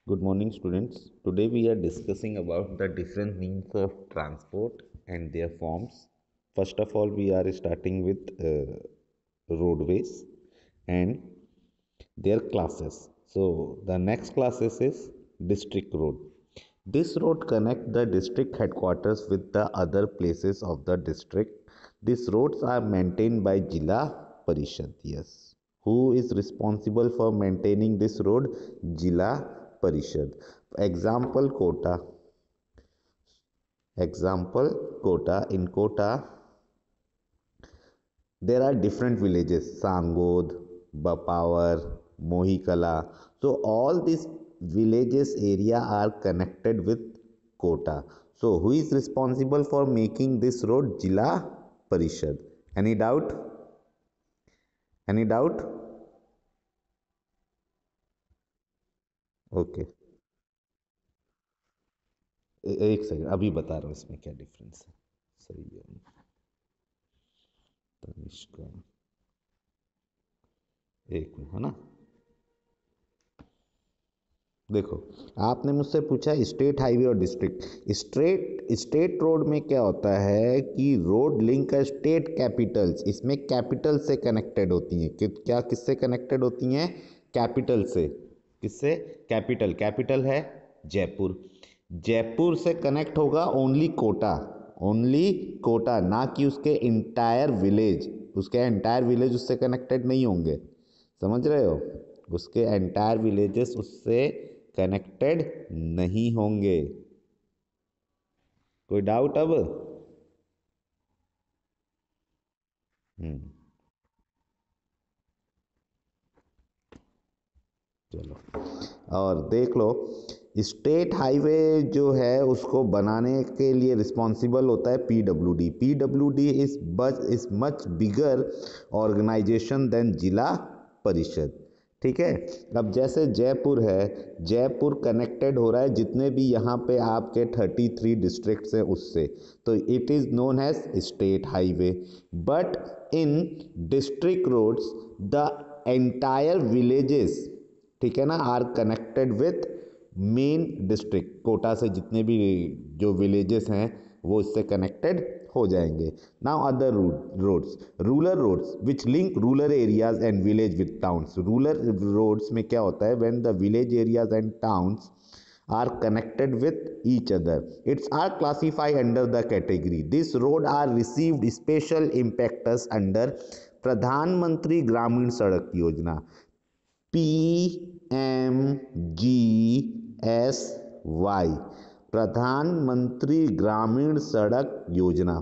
Good morning, students. Today we are discussing about the different means of transport and their forms. First of all, we are starting with roadways and their classes. So the next classes is district road. This road connect the district headquarters with the other places of the district. These roads are maintained by Jila Parishad. Yes. Who is responsible for maintaining this road? Jila Parishad. Example Kota. Example Kota. In Kota, there are different villages: Sangod, Bapawar, Mohikala. So all these villages area are connected with Kota. So who is responsible for making this road? Jila Parishad. Any doubt? Any doubt? Okay, एक second, अभी बता रहा हूँ इसमें क्या difference है. सही है. तनिष्का, एक मिनट, है ना. देखो, आपने मुझसे पूछा स्टेट हाईवे और डिस्ट्रिक्ट. स्टेट रोड में क्या होता है कि रोड लिंक स्टेट कैपिटल्स, इसमें कैपिटल से कनेक्टेड होती हैं. क्या किससे कनेक्टेड होती हैं? कैपिटल से. किससे? कैपिटल. कैपिटल है जयपुर. जयपुर से कनेक्ट होगा ओनली कोटा. ओनली कोटा, ना कि उसके इंटायर विलेज. उसके एंटायर विलेज उससे कनेक्टेड नहीं होंगे. समझ रहे हो? उसके एंटायर विलेजेस उससे कनेक्टेड नहीं होंगे. कोई डाउट अब? हम्म. चलो, और देख लो, स्टेट हाईवे जो है उसको बनाने के लिए रिस्पॉन्सिबल होता है PWD. PWD is much bigger organisation than zila parishad. ठीक है. अब जैसे जयपुर है, जयपुर कनेक्टेड हो रहा है जितने भी यहाँ पे आपके 33 डिस्ट्रिक्ट्स हैं उससे, तो it is known as state highway. But in district roads the entire villages, ठीक है ना, are connected with main district. Kota से जितने भी जो विलेजेस हैं वो इससे कनेक्टेड हो जाएंगे. Now other roads, rural roads which link rural areas and village with towns. Rural roads में क्या होता है? When the village areas and towns are connected with each other, it's are classified under the category. This road are received special impetus under pradhan mantri gramin sadak yojana, PMGSY, प्रधानमंत्री ग्रामीण सड़क योजना.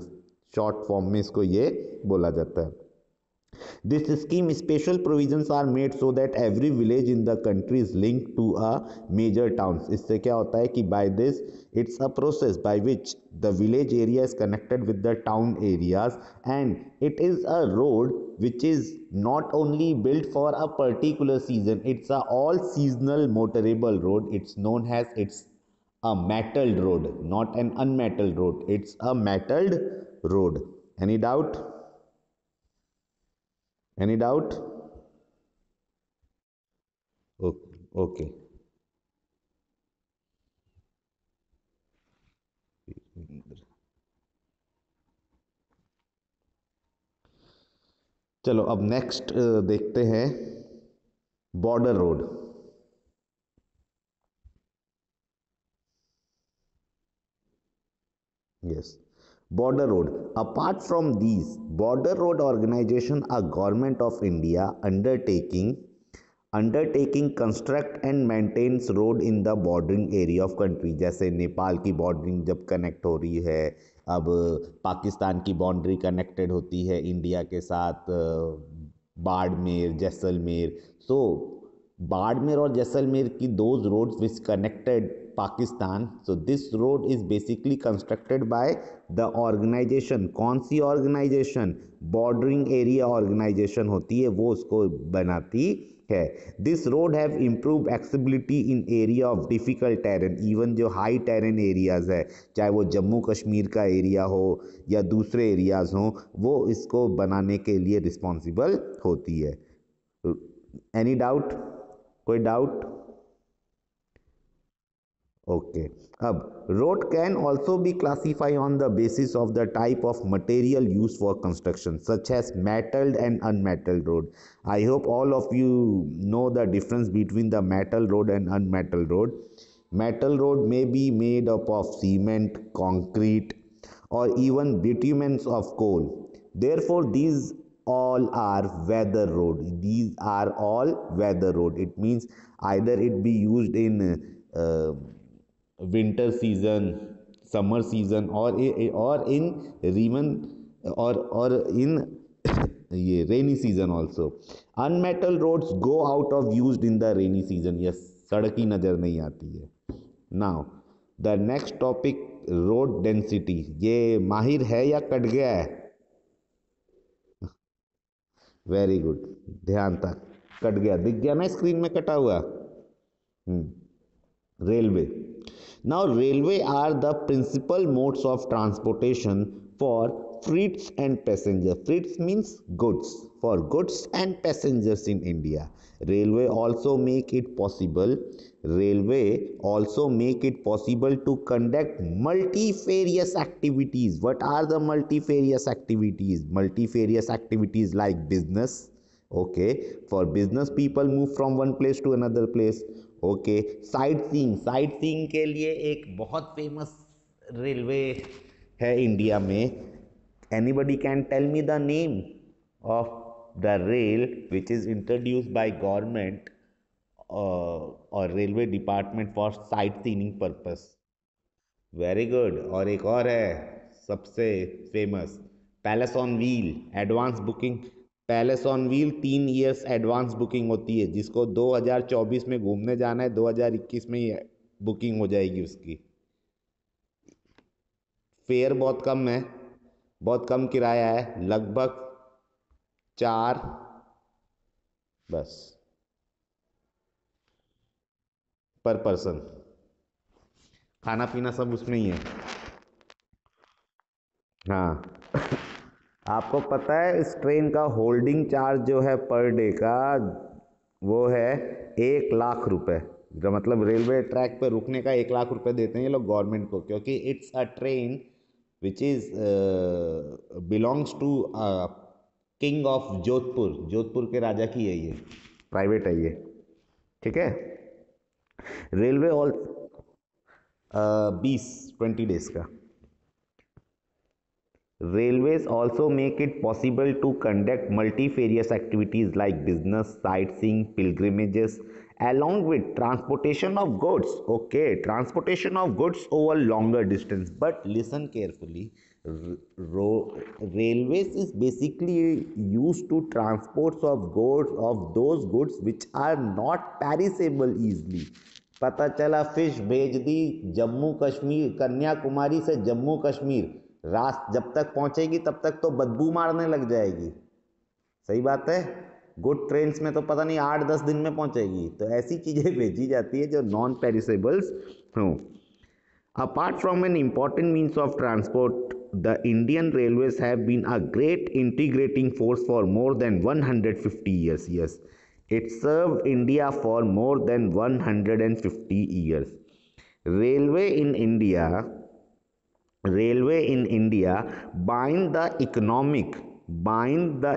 Short form में इसको ये बोला जाता है. This scheme special provisions are made so that every village in the country is linked to a major towns. इससे क्या होता है कि by this it's a process by which the village area is connected with the town areas, and it is a road which is not only built for a particular season, it's a all seasonal motorable road. It's known as it's a metalled road, not an unmetalled road. It's a metalled road. Any doubt? Any doubt? Okay. Okay. चलो अब next देखते हैं border road. Yes. Border road. Apart from these, border road organization are government of India undertaking construct and maintains road in the bordering area of country. जैसे नेपाल की bordering जब connect हो रही है, अब पाकिस्तान की बाउंड्री कनेक्टेड होती है इंडिया के साथ, बाड़मेर, जैसलमेर. सो बाड़मेर और जैसलमेर की those roads which connected Pakistan. So this road is basically constructed by the organisation. कौन सी ऑर्गेनाइजेशन? बॉर्डरिंग एरिया ऑर्गेनाइजेशन होती है, वो उसको बनाती है. This road have improve accessibility in area of difficult terrain. Even जो हाई टेरेन एरियाज है, चाहे वो जम्मू कश्मीर का एरिया हो या दूसरे एरियाज हो, वो इसको बनाने के लिए रिस्पॉन्सिबल होती है. Any doubt? कोई doubt? Okay. Road can also be classified on the basis of the type of material used for construction, such as metalled and unmetalled road. I hope all of you know the difference between the metal road and unmetalled road. Metal road may be made up of cement, concrete, or even bitumens of coal. Therefore, these all are weather road. These are all weather road. It means either it be used in winter season, summer season, or in even or in ये rainy season also. Unmetal roads go out of used in the rainy season. Yes, सड़क ही नजर नहीं आती है. Now the next topic, road density. ये माहिर है या कट गया है? वेरी गुड, ध्यान तक कट गया, दिख गया ना स्क्रीन में कटा हुआ. Railway. Now, railway are the principal modes of transportation for freights and passengers. Freights means goods, for goods and passengers in India. Railway also make it possible. Railway also make it possible to conduct multifarious activities. What are the multifarious activities? Multifarious activities like business. Okay, for business people move from one place to another place. Okay, sightseeing के लिए एक बहुत famous railway है India में. Anybody can tell me the name of the rail which is introduced by government और railway department for sightseeing purpose. Very good. और एक और है सबसे फेमस, palace on wheel advance booking. Palace on wheel 3 years advance booking होती है. जिसको 2024 में घूमने जाना है, 2021 में ही बुकिंग हो जाएगी उसकी. फेयर बहुत कम है, बहुत कम किराया है, लगभग 4 बस पर पर्सन. खाना पीना सब उसमें ही है. हाँ. आपको पता है इस ट्रेन का होल्डिंग चार्ज जो है पर डे का, वो है 1,00,000 रुपए. जो मतलब रेलवे ट्रैक पे रुकने का 1,00,000 रुपए देते हैं ये लोग गवर्नमेंट को, क्योंकि it's a train which is belongs to king of Jodhpur. Jodhpur के राजा की है ये, प्राइवेट है ये. ठीक है. रेलवे ऑल 20 डेज का. Railways also make it possible to conduct multifarious activities like business, sightseeing, pilgrimages, along with transportation of goods. Okay, transportation of goods over longer distance. But listen carefully. Railways is basically used to transport of goods, of those goods which are not perishable easily. पता चला fish भेज दी जम्मू कश्मीर, कन्याकुमारी से जम्मू कश्मीर, जब तक पहुंचेगी तब तक तो बदबू मारने लग जाएगी. सही बात है. गुड ट्रेन्स में तो पता नहीं 8-10 दिन में पहुंचेगी. तो ऐसी चीजें भेजी जाती है जो नॉन पेरिसेबल्स हों. Apart from an important means of transport, the Indian railways have been a great integrating force for more than 150 years. Yes, it served India for more than 150 years. Railway in India bind the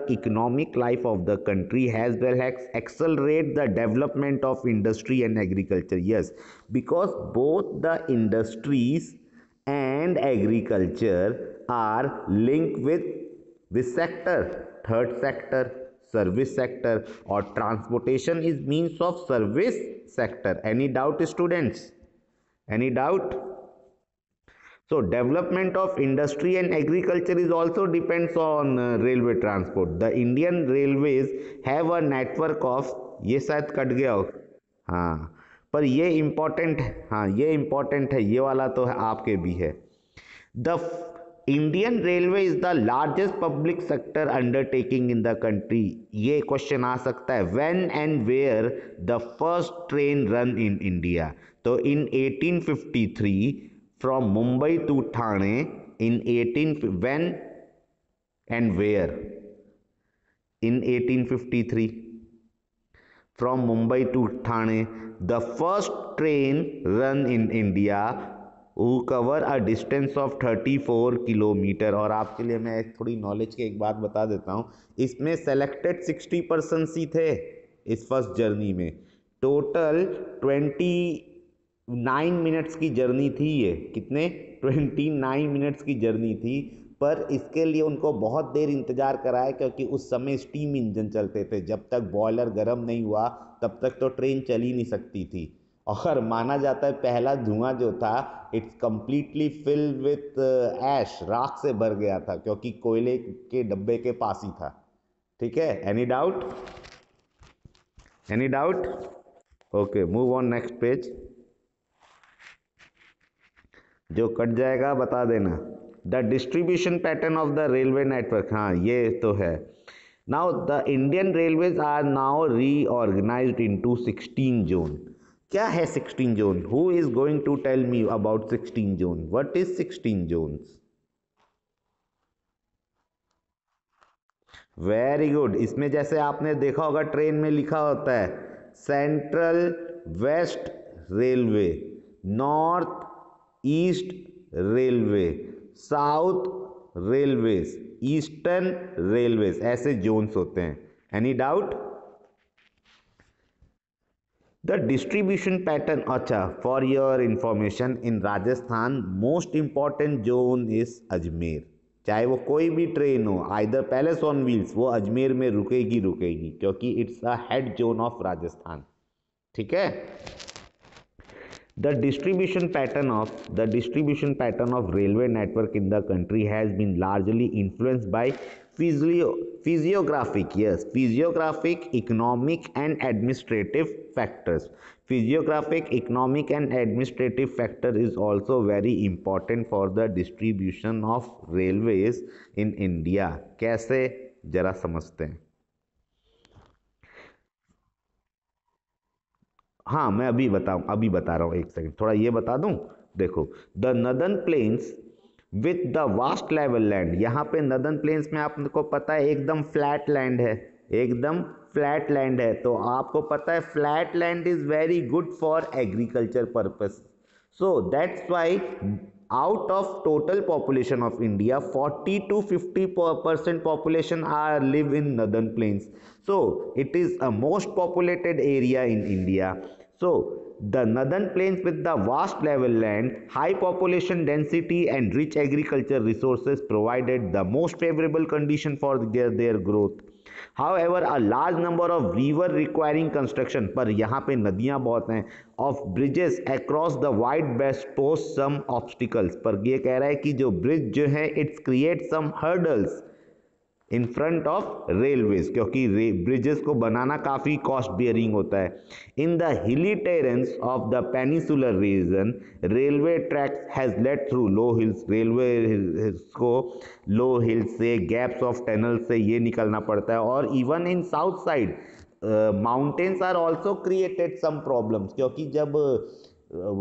economic life of the country, as well as accelerate the development of industry and agriculture. Yes, because both the industries and agriculture are linked with this sector, third sector, service sector, or transportation is means of service sector. Any doubt, students? Any doubt? So development of industry and agriculture is also depends on railway transport. The Indian railways have a network of, ये शायद cut गया हो. हाँ, पर ये important है. हाँ, ये इम्पोर्टेंट है, ये वाला तो है आपके भी है. The Indian Railway is the largest public sector undertaking in the country. ये क्वेश्चन आ सकता है. When and where the first train run in India? तो in 1853 from Mumbai to Thane, in 18 when and where? In 1853. from Mumbai to Thane, the first train run in India who cover a distance of 34 kilometre. और आपके लिए मैं थोड़ी knowledge की एक बात बता देता हूँ, इसमें सेलेक्टेड 60% ही थे इस फर्स्ट जर्नी में। टोटल 29 मिनट्स की जर्नी थी ये। कितने? 29 मिनट्स की जर्नी थी, पर इसके लिए उनको बहुत देर इंतज़ार कराया क्योंकि उस समय स्टीम इंजन चलते थे। जब तक बॉयलर गर्म नहीं हुआ तब तक तो ट्रेन चल ही नहीं सकती थी। और माना जाता है पहला धुआं जो था इट्स कम्प्लीटली फिल्ड विथ ऐश, राख से भर गया था क्योंकि कोयले के डब्बे के पास ही था। ठीक है, any doubt? Any doubt? Okay, move on next page. जो कट जाएगा बता देना। The distribution pattern of the railway network, हाँ ये तो है। Now the Indian railways are now reorganized into 16 zone. क्या है 16 zone? Who is going to tell me about 16 zone? What is 16 zones? Very good. इसमें जैसे आपने देखा होगा ट्रेन में लिखा होता है central west railway, north east railway, south railways, eastern railways, ऐसे जोन्स होते हैं। Any doubt? The distribution pattern, अच्छा for your information, in Rajasthan most important zone is Ajmer. चाहे वो कोई भी ट्रेन हो, आइदर पैलेस ऑन व्हील्स, वो अजमेर में रुकेगी रुकेगी क्योंकि it's a head zone of Rajasthan. ठीक है। The distribution pattern of railway network in the country has been largely influenced by physiographic, economic and administrative factors. Physiographic, economic and administrative factor is also very important for the distribution of railways in India. कैसे? जरा समझते हैं। हाँ मैं अभी बता रहा हूँ, एक सेकंड, थोड़ा ये बता दूं। देखो, the northern plains with the vast level land. यहाँ पे नदर्न प्लेन्स में आपको पता है एकदम फ्लैट लैंड है, एकदम फ्लैट लैंड है। तो आपको पता है flat land is very good for agriculture purpose. So that's why out of total population of India, 40 to 50% population are live in northern plains. So it is a most populated area in India. So the northern plains with the vast level land, high population density and rich agriculture resources provided the most favorable condition for their growth. However, a large number of river requiring construction, पर यहाँ पे नदियाँ बहुत हैं, of bridges across the wide best pose some obstacles। पर ये कह रहा है कि जो ब्रिज जो है it's create some hurdles in front of railways, क्योंकि ब्रिजेस को बनाना काफ़ी कॉस्ट बियरिंग होता है। In the hilly terrains of the peninsular region, railway tracks has led through low hills. Railway को लो हिल्स से, गैप्स ऑफ टनल से ये निकलना पड़ता है। और even in south side mountains are also created some problems, क्योंकि जब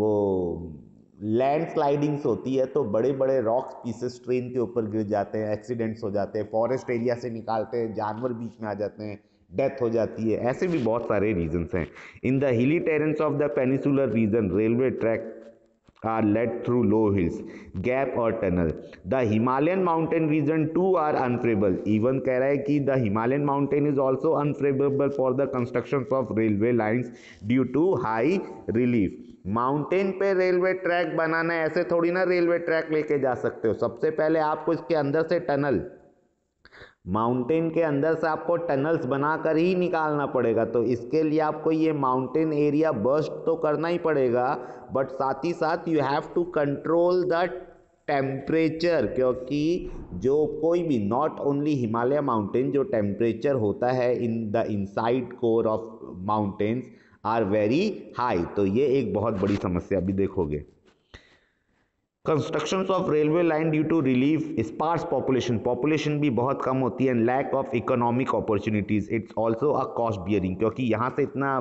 वो लैंड स्लाइडिंग्स होती है तो बड़े बड़े रॉक्स पीसेस ट्रेन के ऊपर गिर जाते हैं, एक्सीडेंट्स हो जाते हैं, फॉरेस्ट एरिया से निकालते हैं, जानवर बीच में आ जाते हैं, डेथ हो जाती है। ऐसे भी बहुत सारे रीजंस हैं। In the hilly terrains of the peninsular region, railway track are led through low hills, gap और tunnel. The Himalayan mountain region too are unfavorable. Even कह रहा है कि the Himalayan mountain is also unfavorable for the constructions of railway lines due to high relief. Mountain पे railway track बनाना है, ऐसे थोड़ी ना रेलवे ट्रैक लेके जा सकते हो। सबसे पहले आपको इसके अंदर से टनल, माउंटेन के अंदर से आपको टनल्स बनाकर ही निकालना पड़ेगा। तो इसके लिए आपको ये माउंटेन एरिया बर्स्ट तो करना ही पड़ेगा, बट साथ ही साथ you have to control the temperature, क्योंकि जो कोई भी, नॉट ओनली हिमालय माउंटेन, जो टेम्परेचर होता है in the inside core of mountains are very high. तो ये एक बहुत बड़ी समस्या भी देखोगे। Constructions of railway line due to relief sparse population भी बहुत कम होती है, and lack of economic opportunities, it's also a cost bearing, क्योंकि यहाँ से इतना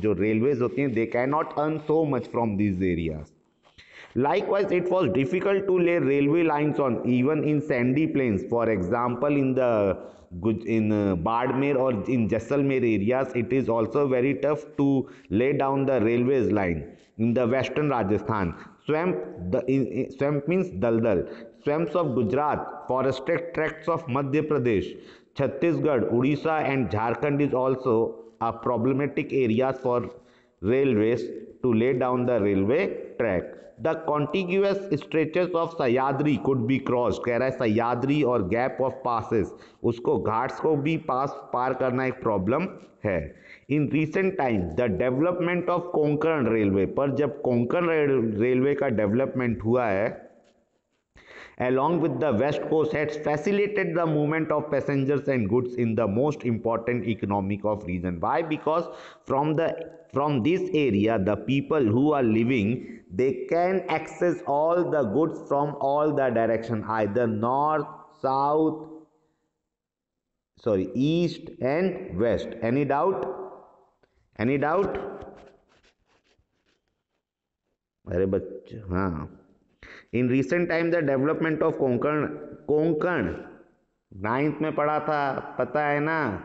जो रेलवेज होती हैं they can not earn so much from these areas. Likewise, it was difficult to lay railway lines on even in sandy plains. For example, in the in Badmer or in Jaisalmer areas, it is also very tough to lay down the railways line. In the western Rajasthan, swamp means daldal. Swamps of Gujarat, forested tracts of Madhya Pradesh, Chhattisgarh, Odisha and Jharkhand is also a problematic areas for railways to lay down the railway track. The contiguous stretches of Sahyadri could be crossed. कह रहा है सह्याद्री और gap of passes, उसको घाट्स को भी पार करना एक problem है. In recent time the development of Konkan railway, पर जब कोंकण रेलवे का डेवलपमेंट हुआ है along with the west coast has facilitated the movement of passengers and goods in the most important economic of region. Why? Because from this area the people who are living, they can access all the goods from all the direction, either north, south, east and west. Any doubt? अरे बच्चे, हाँ. In recent time the development of Konkan 9th में पढ़ा था, पता है ना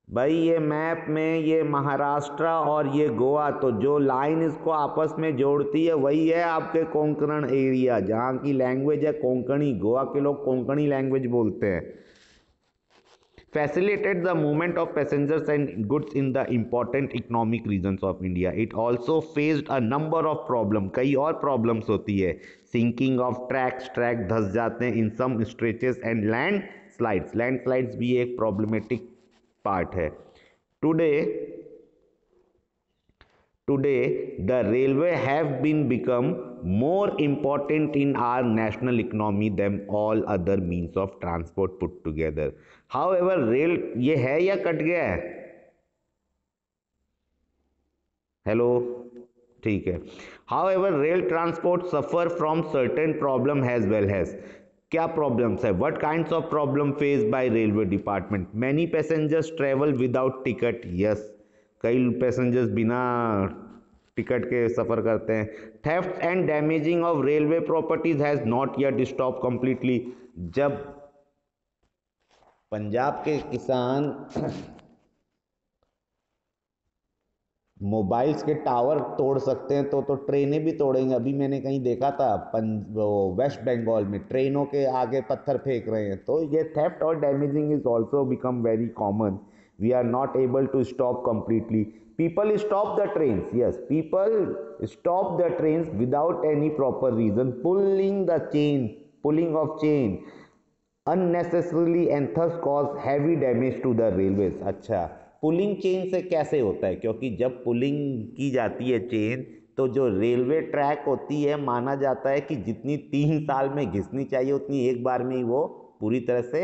भाई. ये मैप में ये महाराष्ट्र और ये गोवा, तो जो लाइन इसको आपस में जोड़ती है वही है आपके कोंकण एरिया, जहाँ की लैंग्वेज है कोंकणी. गोवा के लोग कोंकणी लैंग्वेज बोलते हैं. facilitated the movement of passengers and goods in the important economic regions of India. It also faced a number of problems. कई और problems होती है. sinking of tracks, track धस जाते हैं in some stretches and landslides भी एक problematic part है. Today, the railway have been become more important in our national economy than all other means of transport put together. However, rail ये है या cut गया है? हेलो, ठीक है. However, rail transport suffer from certain problem as well as. क्या problems है? What kinds of problem faced by railway department? Many passengers travel without ticket. Yes, कई पैसेंजर्स बिना टिकट के सफ़र करते हैं. Theft and damaging of railway properties has not yet stop completely. जब पंजाब के किसान मोबाइल्स के टावर तोड़ सकते हैं तो ट्रेनें भी तोड़ेंगे. अभी मैंने कहीं देखा था वेस्ट बंगाल में ट्रेनों के आगे पत्थर फेंक रहे हैं. तो ये थेफ्ट और damaging is also become very common. We are not able to stop completely. People stop the trains. Yes, people stop the trains without any proper reason. Pulling of chain unnecessarily and thus cause heavy damage to the railways. अच्छा, pulling chain से कैसे होता है? क्योंकि जब pulling की जाती है चेन, तो जो रेलवे ट्रैक होती है, माना जाता है कि जितनी 3 साल में घिसनी चाहिए उतनी एक बार में ही वो पूरी तरह से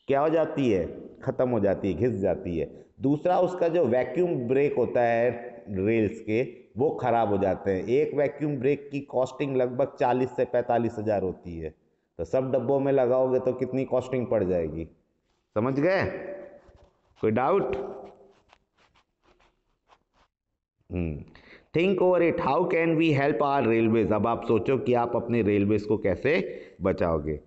क्या हो जाती है, ख़त्म हो जाती है, घिस जाती है. दूसरा, उसका जो वैक्यूम ब्रेक होता है रेल्स के, वो ख़राब हो जाते हैं. एक वैक्यूम ब्रेक की कॉस्टिंग लगभग 40 से 45 हज़ार होती है. तो सब डब्बों में लगाओगे तो कितनी कॉस्टिंग पड़ जाएगी? समझ गए? कोई doubt? Think over it. How can we help our railways. अब आप सोचो कि आप अपने रेलवेज को कैसे बचाओगे.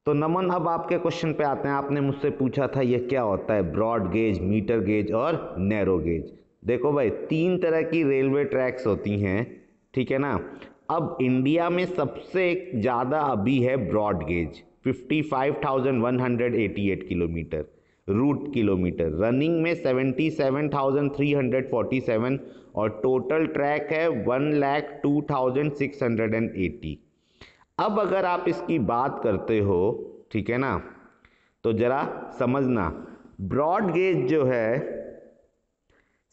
तो नमन, अब आपके क्वेश्चन पे आते हैं. आपने मुझसे पूछा था ये क्या होता है, ब्रॉड गेज, मीटर गेज और नैरो गेज. देखो भाई, 3 तरह की रेलवे ट्रैक्स होती हैं, ठीक है ना. अब इंडिया में सबसे ज़्यादा अभी है broad gauge, 55,188 kilometre route kilometre. Running में 77,347 और टोटल ट्रैक है 1,02,680. अब अगर आप इसकी बात करते हो, ठीक है ना, तो जरा समझना. ब्रॉड गेज जो है,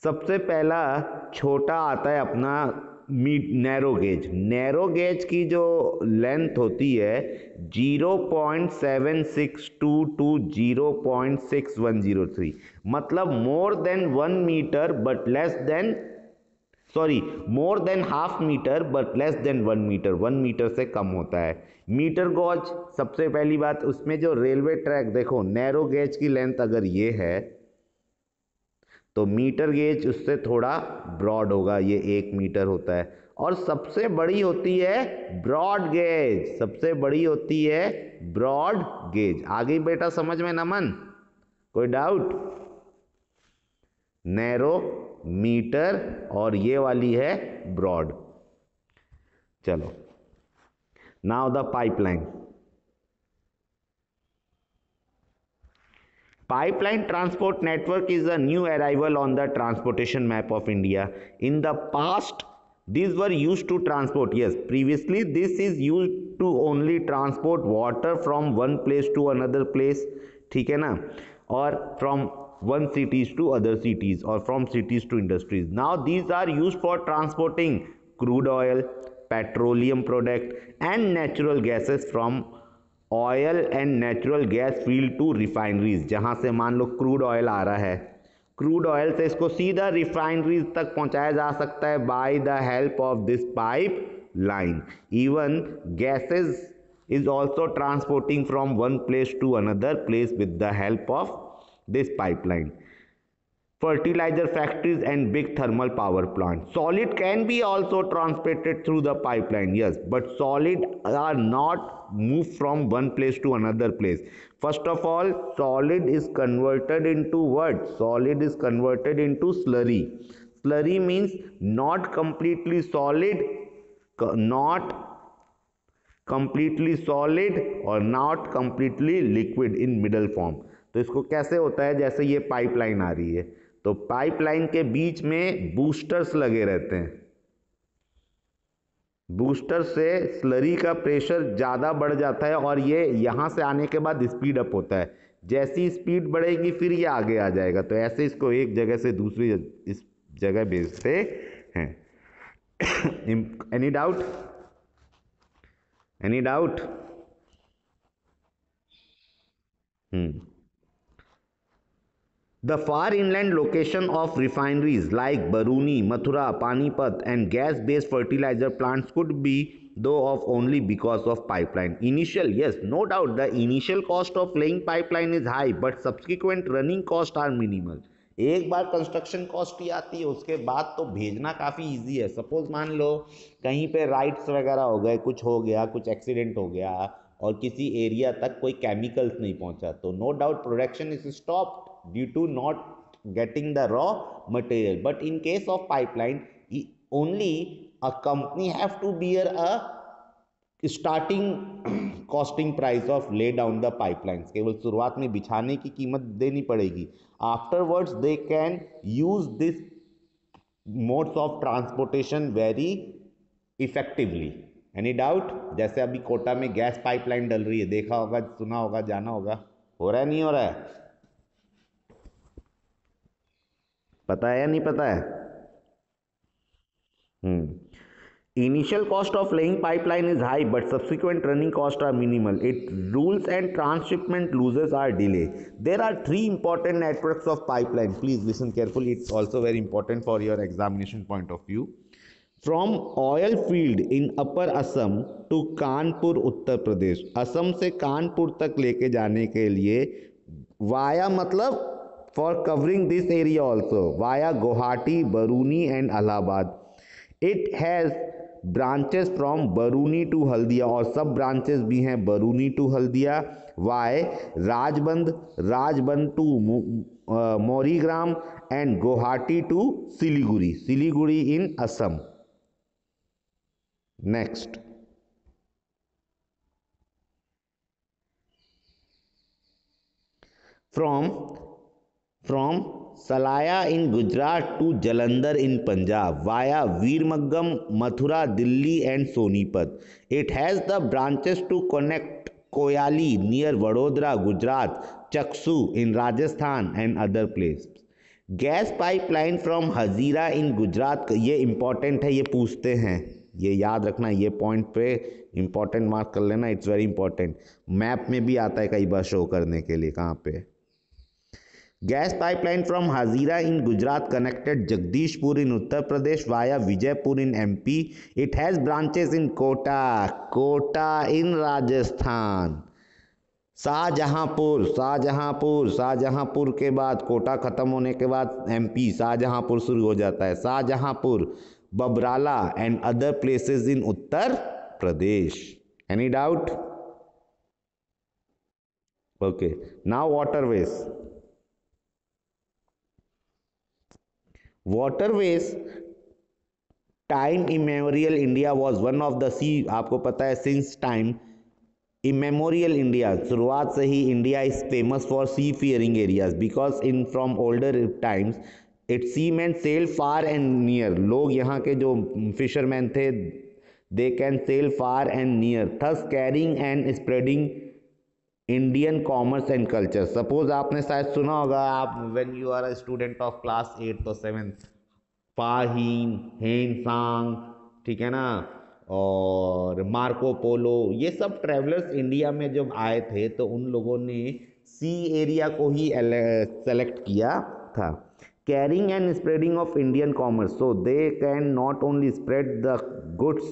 सबसे पहला छोटा आता है अपना नैरो गेज. नैरो गेज की जो लेंथ होती है 0.762 to 0.6103, मतलब more than 1 metre but less than more than half metre but less than 1 metre. 1 metre से कम होता है. मीटर गॉज, सबसे पहली बात, उसमें जो रेलवे ट्रैक देखो, नैरो गेज की लेंथ अगर ये है तो मीटर गेज उससे थोड़ा ब्रॉड होगा, ये 1 मीटर होता है। और सबसे बड़ी होती है ब्रॉड गेज, सबसे बड़ी होती है ब्रॉड गेज। आगे बेटा समझ में नमन, कोई डाउट? नैरो, मीटर और ये वाली है ब्रॉड। चलो, now the pipeline. Pipeline transport network is a new arrival on the transportation map of India. In the past, these were used to transport, yes, previously this is used to only transport water from one place to another place, ठीक है ना, और from one cities to other cities or from cities to industries. Now these are used for transporting crude oil, petroleum product and natural gases from oil and natural gas field to refineries. जहां से मान लो crude oil आ रहा है, crude oil से इसको सीधा refineries तक पहुंचाया जा सकता है by the help of this pipe line. Even gases is also transporting from one place to another place with the help of this pipeline. Fertilizer factories and big thermal power plants. Solid can be also transported through the pipeline, yes, but solid are not moved from one place to another place. First of all, solid is converted into what? Solid is converted into slurry. Slurry means not completely solid, not completely solid और not completely liquid in middle form. तो इसको कैसे होता है, जैसे ये pipeline आ रही है तो पाइपलाइन के बीच में बूस्टर्स लगे रहते हैं। बूस्टर से स्लरी का प्रेशर ज़्यादा बढ़ जाता है और ये यहाँ से आने के बाद स्पीड अप होता है। जैसी स्पीड बढ़ेगी फिर ये आगे आ जाएगा। तो ऐसे इसको एक जगह से दूसरी इस जगह भेजते हैं। Any doubt? Any doubt? The far inland location of refineries like Baruni, Mathura, Panipat and gas-based fertilizer plants could be though of only because of pipeline. Initial, yes, no doubt the initial cost of laying pipeline is high but subsequent running costs are minimal. एक बार construction cost ही आती है उसके बाद तो भेजना काफ़ी easy है। Suppose मान लो कहीं पे राइट्स वगैरह हो गए, कुछ हो गया, कुछ एक्सीडेंट हो गया और किसी एरिया तक कोई केमिकल्स नहीं पहुंचा तो no doubt production is stopped due to not getting the raw material. But in case of pipeline, only a company have to bear a starting costing price of lay down the pipelines. केवल शुरुआत में बिछाने की कीमत देनी पड़ेगी। Afterwards they can use this modes of transportation very effectively. Any doubt? जैसे अभी कोटा में गैस पाइपलाइन डल रही है, देखा होगा, सुना होगा, जाना होगा, हो रहा है नहीं हो रहा है? पता है या नहीं पता है? Initial cost of laying pipeline is high but subsequent running costs are minimal. It rules and transshipment losses are delayed. There are 3 important networks of pipeline. Please listen carefully. It's also very important for your examination point of view. From oil field in Upper Assam to Kanpur, Uttar Pradesh. Assam से कानपुर तक लेके जाने के लिए via मतलब for covering this area also via Guwahati, Baruni and Allahabad. It has branches from Baruni to Haldia और सब branches भी हैं Baruni to Haldia. Why? Rajband to Morigram and Guwahati to Siliguri in Assam. Next. From Salaya in Gujarat to Jalandhar in Punjab via Veermaggam, Mathura, Delhi and Sonipat. It has the branches to connect Koyali near Vadodara, Gujarat, Chaksu in Rajasthan and other places. Gas pipeline from Hazira in Gujarat, ये important है, ये पूछते हैं, ये याद रखना, ये point पे इंपॉर्टेंट मार्क कर लेना, इट्स वेरी इंपॉर्टेंट। मैप में भी आता है कई बार शो करने के लिए कहाँ पे। Gas pipeline from Hazira in Gujarat connected Jagdishpur in Uttar Pradesh via Vijaypur in MP. It has branches in Kota in Rajasthan. Shahjahanpur, Shahjahanpur, Shahjahanpur के बाद कोटा खत्म होने के बाद एमपी शाहजहांपुर शुरू हो जाता है। Shahjahanpur, Babrala and other places in Uttar Pradesh. Any doubt? Okay, now waterways. Waterways, time immemorial India was one of the sea, आपको पता है सिंस टाइम इमेमोरियल इंडिया, शुरुआत से ही India is famous for seafaring areas because in from older times it seaman sail far and near. लोग यहाँ के जो फिशरमैन थे they can sail far and near, thus carrying and spreading Indian commerce and culture. Suppose आपने शायद सुना होगा, आप when you are a student of class 8 और 7, फाहीन, हेन सांग, ठीक है ना, और मार्को पोलो, ये सब ट्रैवलर्स इंडिया में जब आए थे तो उन लोगों ने सी एरिया को ही सेलेक्ट किया था। Carrying and spreading of Indian commerce, so they can not only spread the goods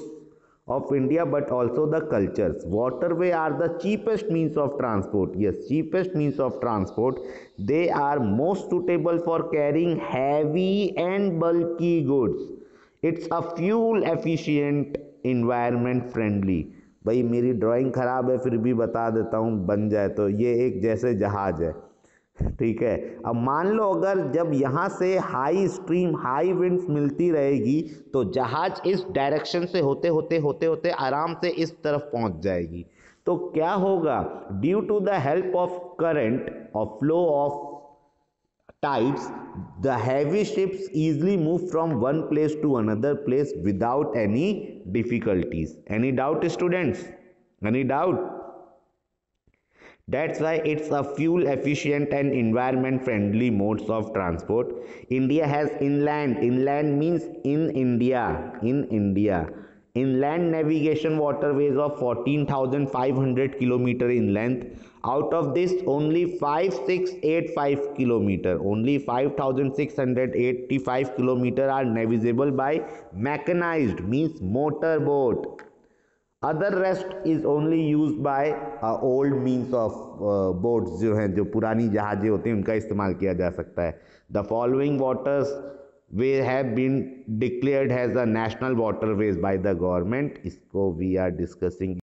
of India but also the cultures. Waterway are the cheapest means of transport. Yes, cheapest means of transport. They are most suitable for carrying heavy and bulky goods. It's a fuel efficient, environment friendly. भाई मेरी drawing खराब है फिर भी बता देता हूँ, बन जाए तो ये एक जैसे जहाज है, ठीक है। अब मान लो अगर जब यहाँ से हाई स्ट्रीम हाई विंड्स मिलती रहेगी तो जहाज इस डायरेक्शन से होते होते होते होते आराम से इस तरफ पहुँच जाएगी। तो क्या होगा, due to the help of current और flow of tides, the heavy ships easily move from one place to another place without any difficulties. Any doubt, students? Any doubt? That's why it's a fuel efficient and environment friendly modes of transport. India has inland means in India. Inland navigation waterways of 14,500 kilometer in length. Out of this, only 5685 kilometer, only 5,685 kilometer are navigable by mechanized means motor boat. Other rest is only use by old means of boats, जो हैं जो पुरानी जहाजें होती हैं उनका इस्तेमाल किया जा सकता है। The following waters way have been declared has a national waterways by the government, इसको वी आर डिस्कसिंग